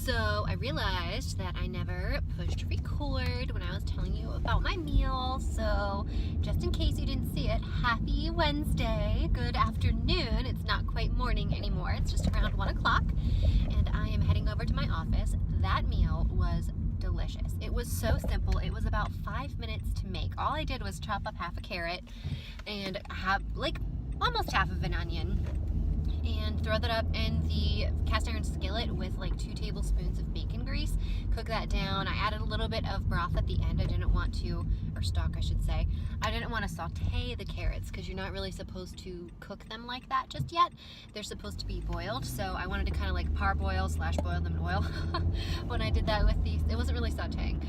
So I realized that I never pushed record when I was telling you about my meal. So just in case you didn't see it, happy Wednesday, good afternoon. It's not quite morning anymore. It's just around 1 o'clock and I am heading over to my office. That meal was delicious. It was so simple. It was about 5 minutes to make. All I did was chop up half a carrot and have like almost half of an onion and throw that up in the cast iron skillet with like 2 tablespoons of bacon grease. Cook that down. I added a little bit of broth at the end. I didn't want to, or stock I should say, I didn't want to saute the carrots because you're not really supposed to cook them like that just yet. They're supposed to be boiled, so I wanted to kind of like parboil / boil them in oil when I did that with these. It wasn't really sauteing.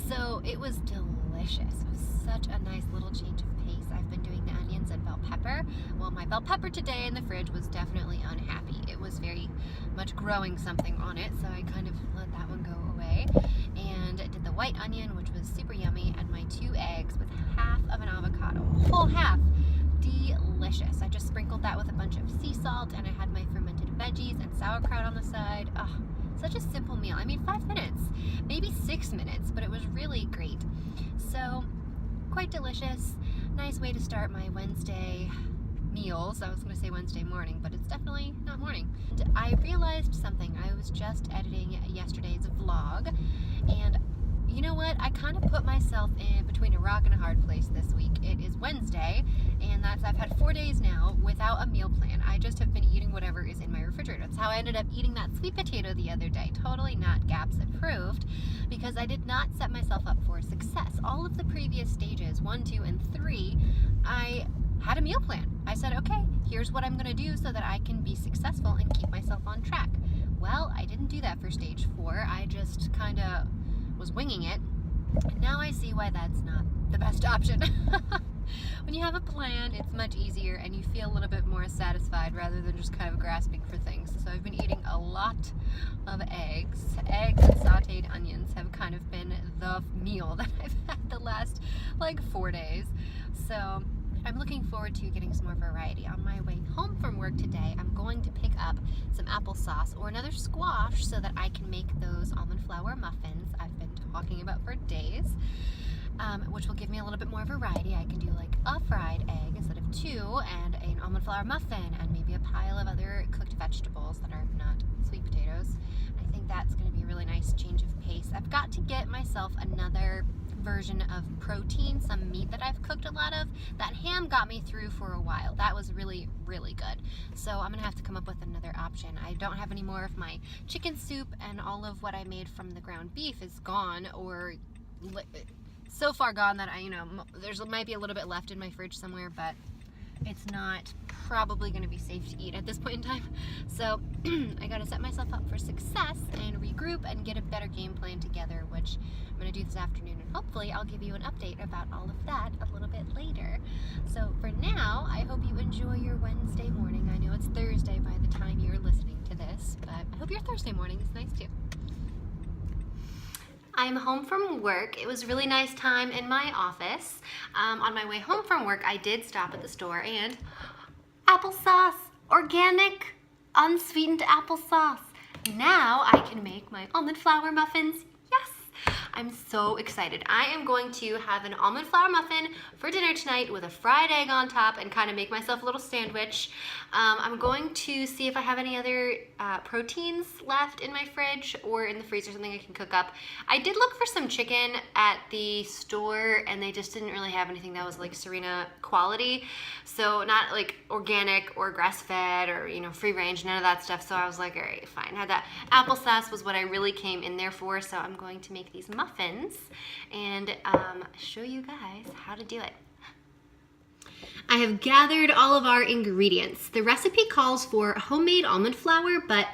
So it was delicious. It was such a nice little change of pace. I've been doing the onions and bell pepper. Well, my bell pepper today in the fridge was definitely unhappy. It was very much growing something on it, so I kind of let that one go away. And I did the white onion, which was super yummy, and my 2 eggs with half of an avocado. Whole half. Delicious. I just sprinkled that with a bunch of sea salt, and I had my fermented veggies and sauerkraut on the side. Oh, such a simple meal. I mean, 5 minutes, maybe 6 minutes, but it was really great. So, quite delicious. Nice way to start my Wednesday meals. I was going to say Wednesday morning, but it's definitely not morning. And I realized something. I was just editing yesterday's vlog, and you know what? I kind of put myself in between a rock and a hard place this week. It is Wednesday, and I've had 4 days now without a meal plan. I just have been eating whatever is in my refrigerator. That's how I ended up eating that sweet potato the other day. Totally not GAPS approved, because I did not set myself up for success. All of the previous stages, 1, 2, and 3, I had a meal plan. I said, okay, here's what I'm going to do so that I can be successful and keep myself on track. Well, I didn't do that for stage 4. I just kind of was winging it. Now I see why that's not the best option. When you have a plan, it's much easier and you feel a little bit more satisfied rather than just kind of grasping for things. So I've been eating a lot of eggs. Eggs and sauteed onions have kind of been the meal that I've had the last like 4 days. So I'm looking forward to getting some more variety. On my way home from work today, I'm going to pick up some applesauce or another squash so that I can make those almond flour muffins I've been talking about for days, which will give me a little bit more variety. I can do like a fried egg instead of 2, and an almond flour muffin, and maybe a pile of other cooked vegetables that are not sweet potatoes. I think that's going to be a really nice change of pace. I've got to get myself another version of protein, some meat that I've cooked a lot of. That ham got me through for a while. That was really, really good. So I'm gonna have to come up with another option. I don't have any more of my chicken soup, and all of what I made from the ground beef is gone, or so far gone that there might be a little bit left in my fridge somewhere, but it's not probably going to be safe to eat at this point in time. So I got to set myself up for success and regroup and get a better game plan together, which I'm going to do this afternoon, and hopefully I'll give you an update about all of that a little bit later. So for now, I hope you enjoy your Wednesday morning. I know it's Thursday by the time you're listening to this, but I hope your Thursday morning is nice too. I'm home from work. It was a really nice time in my office. On my way home from work, I did stop at the store and applesauce, organic, unsweetened applesauce. Now I can make my almond flour muffins. Yes! I'm so excited. I am going to have an almond flour muffin for dinner tonight with a fried egg on top and kind of make myself a little sandwich. I'm going to see if I have any other proteins left in my fridge or in the freezer, something I can cook up. I did look for some chicken at the store, and they just didn't really have anything that was like Serina quality. So not like organic or grass-fed or, free range, none of that stuff. So I was like, all right, fine. Had that applesauce was what I really came in there for. So I'm going to make these muffins and show you guys how to do it. I have gathered all of our ingredients. The recipe calls for homemade almond flour, but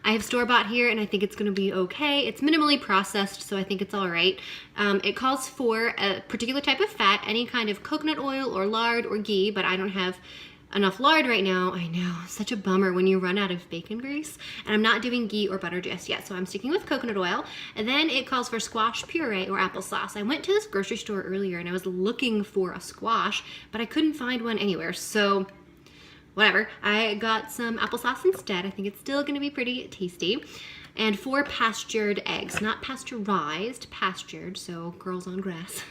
I have store-bought here and I think it's gonna be okay. It's minimally processed, so I think it's all right. It calls for a particular type of fat, any kind of coconut oil or lard or ghee, but I don't have enough lard right now. I know, such a bummer when you run out of bacon grease. And I'm not doing ghee or butter just yet, so I'm sticking with coconut oil. And then it calls for squash puree or applesauce. I went to this grocery store earlier and I was looking for a squash, but I couldn't find one anywhere, so whatever. I got some applesauce instead. I think it's still gonna be pretty tasty. and 4 pastured eggs, not pasteurized, pastured, so girls on grass,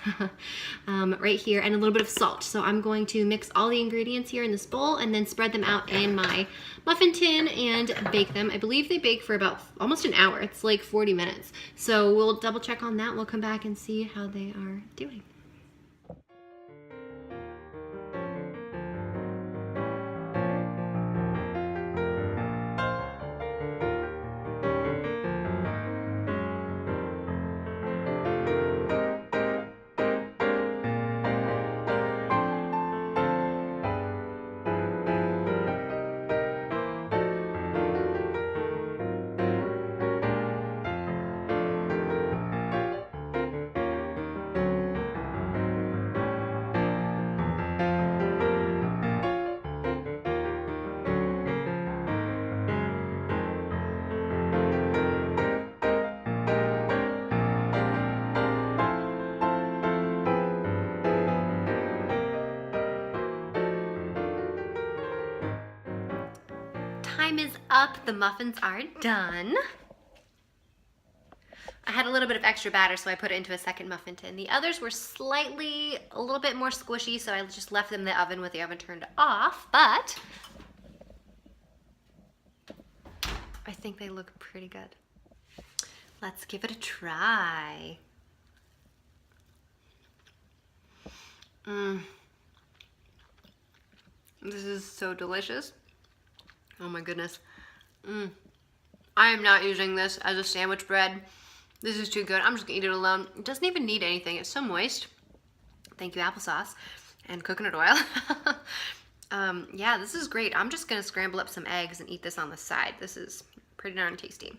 right here, and a little bit of salt. So I'm going to mix all the ingredients here in this bowl and then spread them out in my muffin tin and bake them. I believe they bake for about almost an hour. It's like 40 minutes. So we'll double check on that. We'll come back and see how they are doing. Time is up. The muffins are done. I had a little bit of extra batter, so I put it into a second muffin tin. The others were a little bit more squishy, so I just left them in the oven with the oven turned off, but I think they look pretty good. Let's give it a try. This is so delicious. Oh my goodness. I am not using this as a sandwich bread. This is too good. I'm just gonna eat it alone. It doesn't even need anything. It's so moist. Thank you, applesauce and coconut oil. Yeah, this is great. I'm just gonna scramble up some eggs and eat this on the side. This is pretty darn tasty.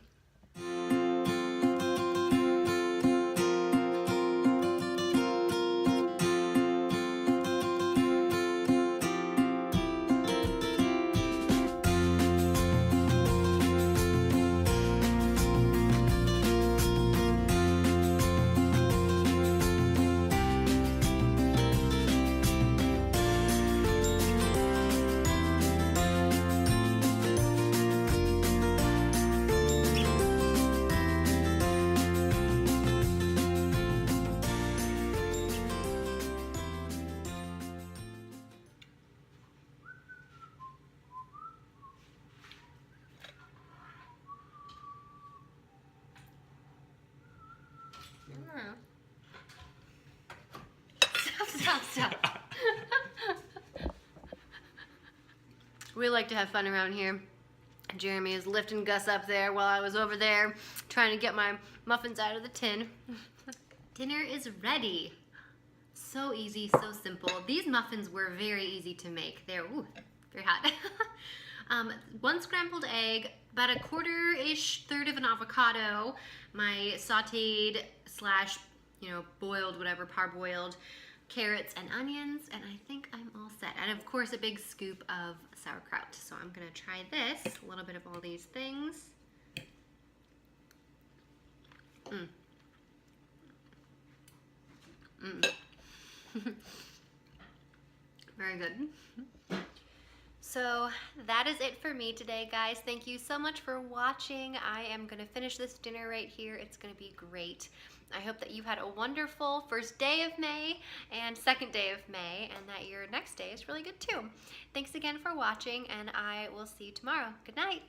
Stop. We like to have fun around here. Jeremy is lifting Gus up there while I was over there trying to get my muffins out of the tin. Dinner is ready. So easy, so simple. These muffins were very easy to make. They're very hot. 1 scrambled egg, about a quarter-ish, third of an avocado, my sauteed slash, boiled, whatever, parboiled carrots and onions, and I think I'm all set. And of course a big scoop of sauerkraut. So I'm gonna try this, a little bit of all these things. Very good. So that is it for me today, guys. Thank you so much for watching. I am gonna finish this dinner right here. It's gonna be great. I hope that you had a wonderful first day of May and second day of May, and that your next day is really good too. Thanks again for watching, and I will see you tomorrow. Good night.